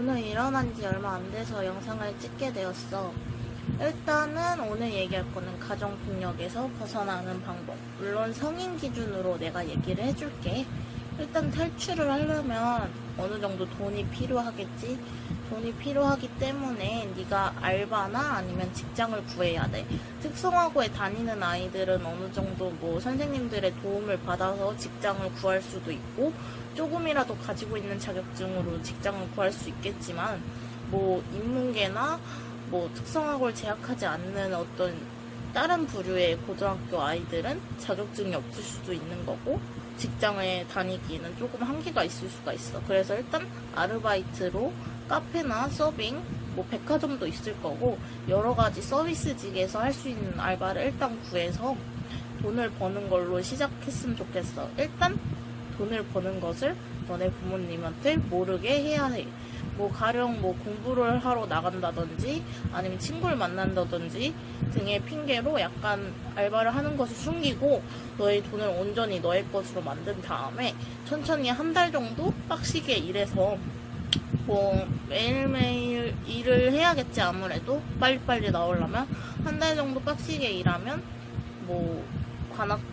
오늘 일어난 지 얼마 안 돼서 영상을 찍게 되었어. 일단은 오늘 얘기할 거는 가정폭력에서 벗어나는 방법. 물론 성인 기준으로 내가 얘기를 해줄게. 일단 탈출을 하려면 어느 정도 돈이 필요하겠지. 돈이 필요하기 때문에 네가 알바나 아니면 직장을 구해야 돼. 특성화고에 다니는 아이들은 어느 정도 뭐 선생님들의 도움을 받아서 직장을 구할 수도 있고, 조금이라도 가지고 있는 자격증으로 직장을 구할 수 있겠지만, 뭐 인문계나 뭐 특성화고를 제약하지 않는 어떤 다른 부류의 고등학교 아이들은 자격증이 없을 수도 있는 거고, 직장에 다니기에는 조금 한계가 있을 수가 있어. 그래서 일단 아르바이트로 카페나 서빙, 뭐 백화점도 있을 거고, 여러 가지 서비스직에서 할 수 있는 알바를 일단 구해서 돈을 버는 걸로 시작했으면 좋겠어. 일단 돈을 버는 것을 너네 부모님한테 모르게 해야 해. 뭐 가령 뭐 공부를 하러 나간다든지 아니면 친구를 만난다든지 등의 핑계로 약간 알바를 하는 것을 숨기고 너의 돈을 온전히 너의 것으로 만든 다음에 천천히 한 달 정도 빡시게 일해서, 뭐 매일매일 일을 해야겠지. 아무래도 빨리빨리 나오려면 한 달 정도 빡시게 일하면 뭐 관악구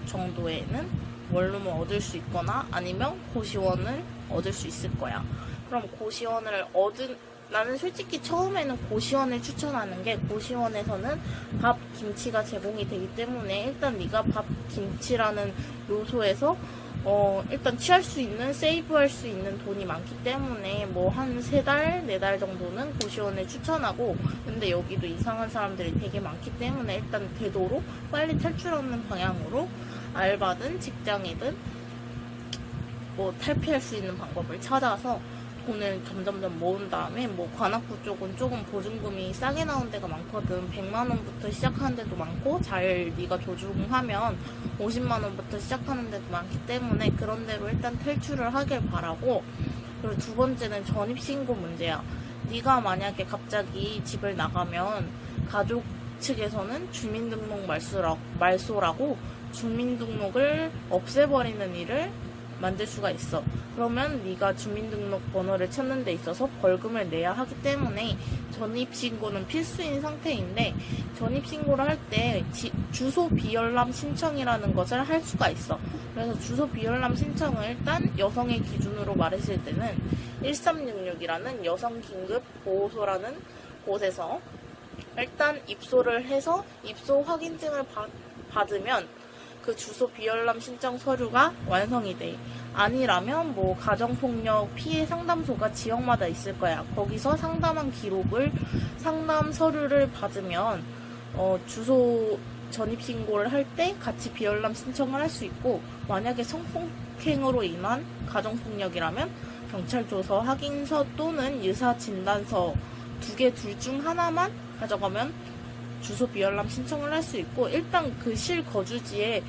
정도에는 원룸을 얻을 수 있거나 아니면 고시원을 얻을 수 있을 거야. 그럼 고시원을 나는 솔직히 처음에는 고시원을 추천하는 게, 고시원에서는 밥, 김치가 제공이 되기 때문에 일단 네가 밥, 김치라는 요소에서 일단 취할 수 있는, 세이브할 수 있는 돈이 많기 때문에 뭐 한 3달, 4달 정도는 고시원을 추천하고, 근데 여기도 이상한 사람들이 되게 많기 때문에 일단 되도록 빨리 탈출하는 방향으로 알바든 직장이든 뭐 탈피할 수 있는 방법을 찾아서 돈을 점점점 모은 다음에, 뭐 관악구 쪽은 조금 보증금이 싸게 나온 데가 많거든. 100만원부터 시작하는 데도 많고, 잘 네가 조중하면 50만원부터 시작하는 데도 많기 때문에 그런 데로 일단 탈출을 하길 바라고. 그리고 두 번째는 전입신고 문제야. 네가 만약에 갑자기 집을 나가면 가족 측에서는 주민등록 말소라고 주민등록을 없애버리는 일을 만들 수가 있어. 그러면 네가 주민등록 번호를 찾는 데 있어서 벌금을 내야 하기 때문에 전입신고는 필수인 상태인데, 전입신고를 할 때 주소 비열람 신청이라는 것을 할 수가 있어. 그래서 주소 비열람 신청을 일단 여성의 기준으로 말했을 때는 1366이라는 여성긴급보호소라는 곳에서 일단 입소를 해서 입소 확인증을 받으면 그 주소 비열람 신청 서류가 완성이 돼. 아니라면 뭐 가정폭력 피해 상담소가 지역마다 있을 거야. 거기서 상담한 기록을, 상담 서류를 받으면 주소 전입신고를 할 때 같이 비열람 신청을 할 수 있고, 만약에 성폭행으로 인한 가정폭력이라면 경찰조서 확인서 또는 유사진단서 둘 중 하나만 가져가면 주소 비열람 신청을 할 수 있고, 일단 그 실거주지에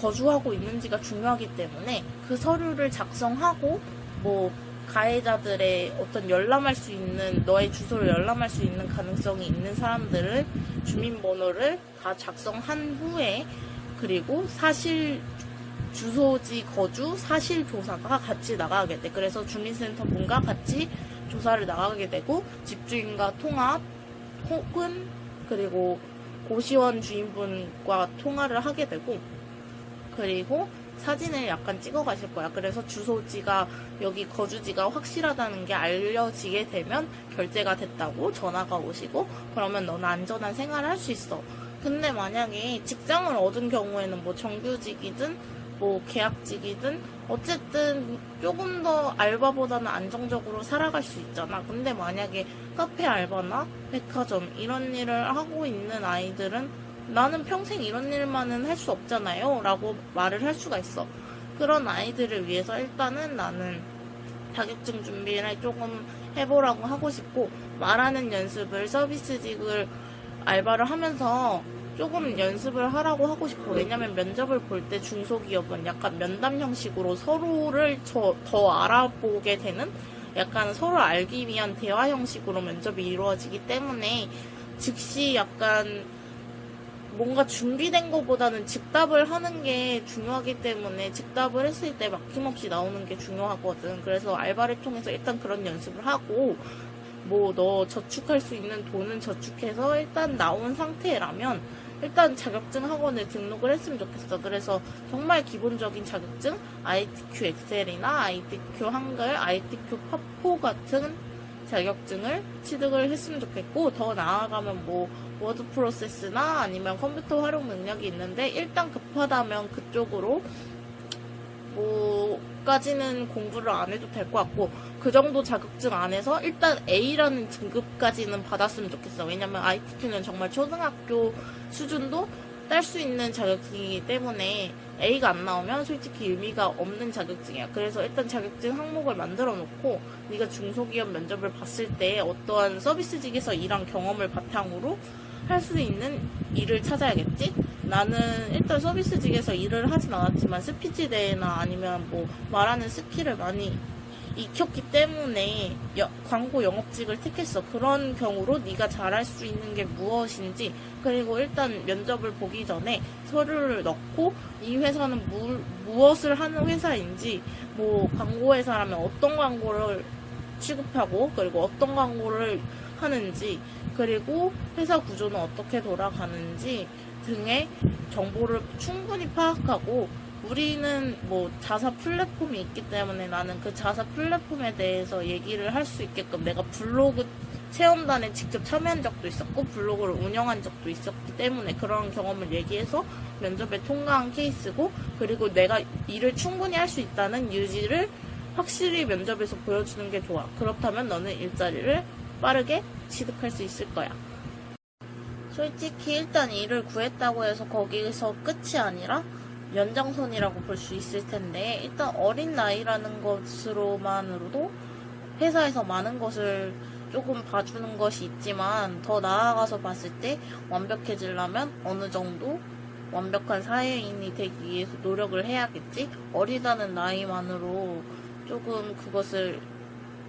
거주하고 있는지가 중요하기 때문에 그 서류를 작성하고, 뭐 가해자들의 어떤 열람할 수 있는, 너의 주소를 열람할 수 있는 가능성이 있는 사람들을 주민번호를 다 작성한 후에, 그리고 사실 주소지 거주 사실 조사가 같이 나가게 돼. 그래서 주민센터 분과 같이 조사를 나가게 되고, 집주인과 통합 혹은 그리고 고시원 주인분과 통화를 하게 되고, 그리고 사진을 약간 찍어 가실 거야. 그래서 주소지가, 여기 거주지가 확실하다는 게 알려지게 되면 결제가 됐다고 전화가 오시고, 그러면 너는 안전한 생활을 할 수 있어. 근데 만약에 직장을 얻은 경우에는 뭐 정규직이든 뭐 계약직이든 어쨌든 조금 더 알바보다는 안정적으로 살아갈 수 있잖아. 근데 만약에 카페 알바나 백화점 이런 일을 하고 있는 아이들은 나는 평생 이런 일만은 할 수 없잖아요 라고 말을 할 수가 있어. 그런 아이들을 위해서 일단은 나는 자격증 준비를 조금 해보라고 하고 싶고, 말하는 연습을, 서비스직을 알바를 하면서 조금 연습을 하라고 하고 싶어. 왜냐면 면접을 볼 때 중소기업은 약간 면담 형식으로 서로를 더 알아보게 되는, 약간 서로 알기 위한 대화 형식으로 면접이 이루어지기 때문에 즉시 약간 뭔가 준비된 것보다는 즉답을 하는 게 중요하기 때문에 즉답을 했을 때 막힘없이 나오는 게 중요하거든. 그래서 알바를 통해서 일단 그런 연습을 하고, 뭐 너 저축할 수 있는 돈은 저축해서 일단 나온 상태라면 일단 자격증 학원에 등록을 했으면 좋겠어. 그래서 정말 기본적인 자격증, ITQ 엑셀이나 ITQ 한글, ITQ 파포 같은 자격증을 취득을 했으면 좋겠고, 더 나아가면 뭐 워드 프로세스나 아니면 컴퓨터 활용 능력이 있는데 일단 급하다면 그쪽으로 뭐까지는 공부를 안 해도 될 것 같고, 그 정도 자격증 안에서 일단 A라는 등급까지는 받았으면 좋겠어. 왜냐면 ITQ는 정말 초등학교 수준도 딸 수 있는 자격증이기 때문에 A가 안 나오면 솔직히 의미가 없는 자격증이야. 그래서 일단 자격증 항목을 만들어 놓고 네가 중소기업 면접을 봤을 때 어떠한 서비스직에서 일한 경험을 바탕으로 할 수 있는 일을 찾아야겠지? 나는 일단 서비스직에서 일을 하진 않았지만 스피치 대회나 아니면 뭐 말하는 스킬을 많이 익혔기 때문에 광고 영업직을 택했어. 그런 경우로 네가 잘할 수 있는 게 무엇인지, 그리고 일단 면접을 보기 전에 서류를 넣고 이 회사는 무엇을 하는 회사인지, 뭐 광고 회사라면 어떤 광고를 취급하고 그리고 어떤 광고를 하는지, 그리고 회사 구조는 어떻게 돌아가는지 등의 정보를 충분히 파악하고, 우리는 뭐 자사 플랫폼이 있기 때문에 나는 그 자사 플랫폼에 대해서 얘기를 할 수 있게끔, 내가 블로그 체험단에 직접 참여한 적도 있었고 블로그를 운영한 적도 있었기 때문에 그런 경험을 얘기해서 면접에 통과한 케이스고, 그리고 내가 일을 충분히 할 수 있다는 유지를 확실히 면접에서 보여주는 게 좋아. 그렇다면 너는 일자리를 빠르게 취득할 수 있을 거야. 솔직히 일단 일을 구했다고 해서 거기서 끝이 아니라 연장선이라고 볼 수 있을 텐데, 일단 어린 나이라는 것으로만으로도 회사에서 많은 것을 조금 봐주는 것이 있지만, 더 나아가서 봤을 때 완벽해지려면 어느 정도 완벽한 사회인이 되기 위해서 노력을 해야겠지? 어리다는 나이만으로 조금 그것을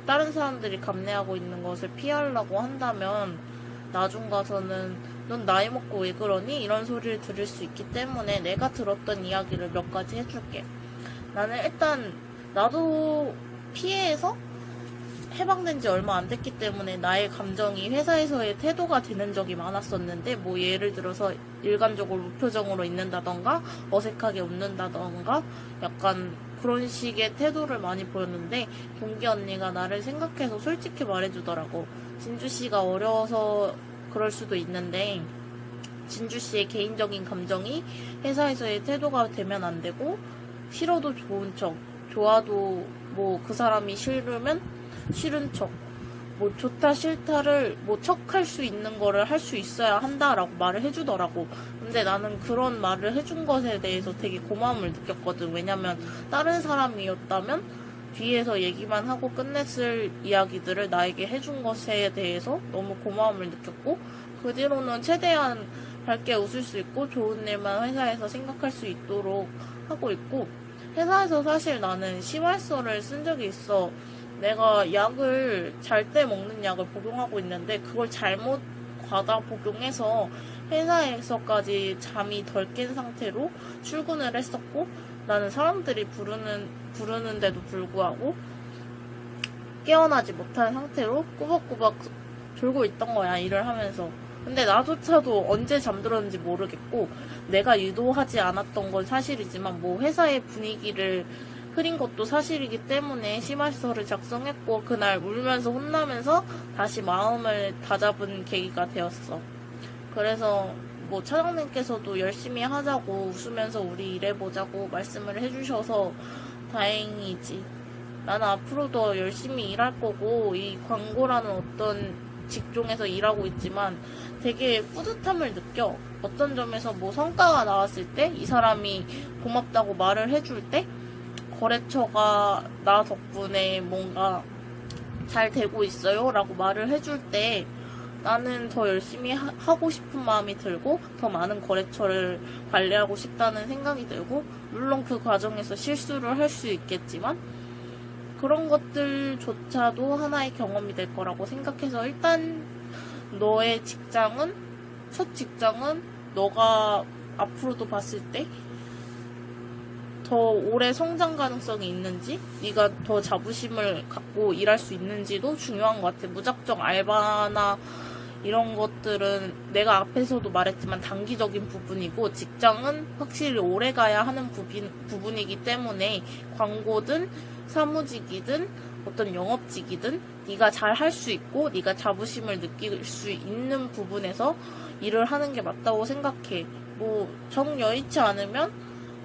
다른 사람들이 감내하고 있는 것을 피하려고 한다면 나중 가서는 넌 나이 먹고 왜 그러니? 이런 소리를 들을 수 있기 때문에 내가 들었던 이야기를 몇 가지 해줄게. 나는 일단 나도 피해에서 해방된 지 얼마 안 됐기 때문에 나의 감정이 회사에서의 태도가 되는 적이 많았었는데, 뭐 예를 들어서 일관적으로 무표정으로 있는다던가 어색하게 웃는다던가 약간 그런 식의 태도를 많이 보였는데, 동기 언니가 나를 생각해서 솔직히 말해주더라고. 진주씨가 어려워서 그럴 수도 있는데 진주씨의 개인적인 감정이 회사에서의 태도가 되면 안 되고, 싫어도 좋은 척, 좋아도 뭐 그 사람이 싫으면 싫은 척, 뭐 좋다 싫다를 뭐 척할 수 있는 거를 할 수 있어야 한다라고 말을 해주더라고. 근데 나는 그런 말을 해준 것에 대해서 되게 고마움을 느꼈거든. 왜냐면 다른 사람이었다면 뒤에서 얘기만 하고 끝냈을 이야기들을 나에게 해준 것에 대해서 너무 고마움을 느꼈고, 그 뒤로는 최대한 밝게 웃을 수 있고 좋은 일만 회사에서 생각할 수 있도록 하고 있고, 회사에서 사실 나는 심할서를 쓴 적이 있어. 내가 약을 잘 때 먹는 약을 복용하고 있는데 그걸 잘못 과다 복용해서 회사에서까지 잠이 덜 깬 상태로 출근을 했었고, 나는 사람들이 부르는데도 불구하고 깨어나지 못한 상태로 꾸벅꾸벅 졸고 있던 거야, 일을 하면서. 근데 나조차도 언제 잠들었는지 모르겠고, 내가 유도하지 않았던 건 사실이지만 뭐 회사의 분위기를 흐린 것도 사실이기 때문에 심할서를 작성했고, 그날 울면서 혼나면서 다시 마음을 다잡은 계기가 되었어. 그래서 뭐 차장님께서도 열심히 하자고 웃으면서 우리 일해보자고 말씀을 해주셔서 다행이지. 나는 앞으로 더 열심히 일할 거고, 이 광고라는 어떤 직종에서 일하고 있지만 되게 뿌듯함을 느껴. 어떤 점에서 뭐 성과가 나왔을 때 이 사람이 고맙다고 말을 해줄 때, 거래처가 나 덕분에 뭔가 잘 되고 있어요 라고 말을 해줄 때 나는 더 열심히 하고 싶은 마음이 들고, 더 많은 거래처를 관리하고 싶다는 생각이 들고, 물론 그 과정에서 실수를 할 수 있겠지만 그런 것들조차도 하나의 경험이 될 거라고 생각해서, 일단 너의 직장은, 첫 직장은 너가 앞으로도 봤을 때 더 오래 성장 가능성이 있는지, 네가 더 자부심을 갖고 일할 수 있는지도 중요한 것 같아. 무작정 알바나 이런 것들은 내가 앞에서도 말했지만 단기적인 부분이고, 직장은 확실히 오래 가야 하는 부분이기 때문에 광고든 사무직이든 어떤 영업직이든 네가 잘 할 수 있고 네가 자부심을 느낄 수 있는 부분에서 일을 하는 게 맞다고 생각해. 뭐 정 여의치 않으면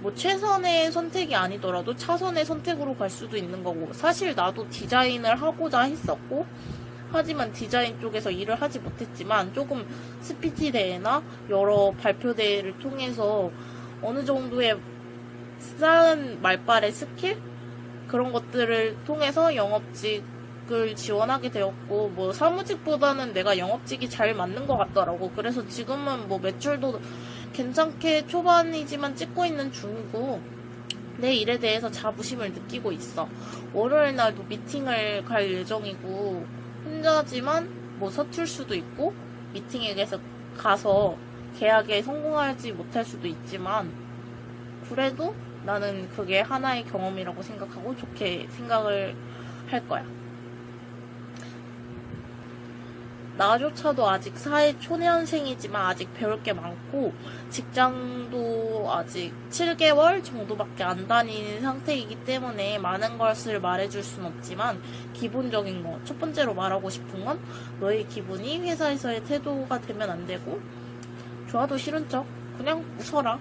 뭐 최선의 선택이 아니더라도 차선의 선택으로 갈 수도 있는 거고, 사실 나도 디자인을 하고자 했었고, 하지만 디자인 쪽에서 일을 하지 못했지만 조금 스피티 대회나 여러 발표 대회를 통해서 어느 정도의 쌓은 말발의 스킬? 그런 것들을 통해서 영업직을 지원하게 되었고, 뭐 사무직보다는 내가 영업직이 잘 맞는 것 같더라고. 그래서 지금은 뭐 매출도 괜찮게 초반이지만 찍고 있는 중이고, 내 일에 대해서 자부심을 느끼고 있어. 월요일 날도 미팅을 갈 예정이고, 혼자지만 뭐 서툴 수도 있고, 미팅에 가서 계약에 성공하지 못할 수도 있지만, 그래도 나는 그게 하나의 경험이라고 생각하고 좋게 생각을 할 거야. 나조차도 아직 사회 초년생이지만 아직 배울 게 많고, 직장도 아직 7개월 정도밖에 안 다니는 상태이기 때문에 많은 것을 말해줄 순 없지만, 기본적인 거, 첫 번째로 말하고 싶은 건 너의 기분이 회사에서의 태도가 되면 안 되고, 좋아도 싫은 척 그냥 웃어라.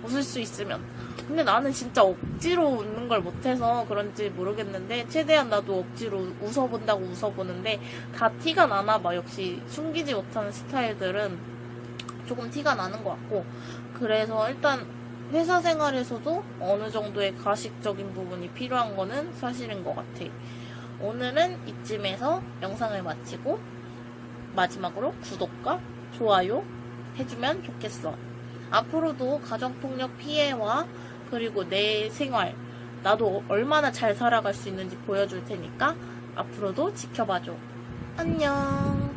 웃을 수 있으면. 근데 나는 진짜 억지로 웃는 걸 못해서 그런지 모르겠는데, 최대한 나도 억지로 웃어본다고 웃어보는데 다 티가 나나 봐. 역시 숨기지 못하는 스타일들은 조금 티가 나는 것 같고, 그래서 일단 회사 생활에서도 어느 정도의 가식적인 부분이 필요한 거는 사실인 것 같아. 오늘은 이쯤에서 영상을 마치고, 마지막으로 구독과 좋아요 해주면 좋겠어. 앞으로도 가정폭력 피해와 그리고 내 생활, 나도 얼마나 잘 살아갈 수 있는지 보여줄 테니까 앞으로도 지켜봐줘. 안녕.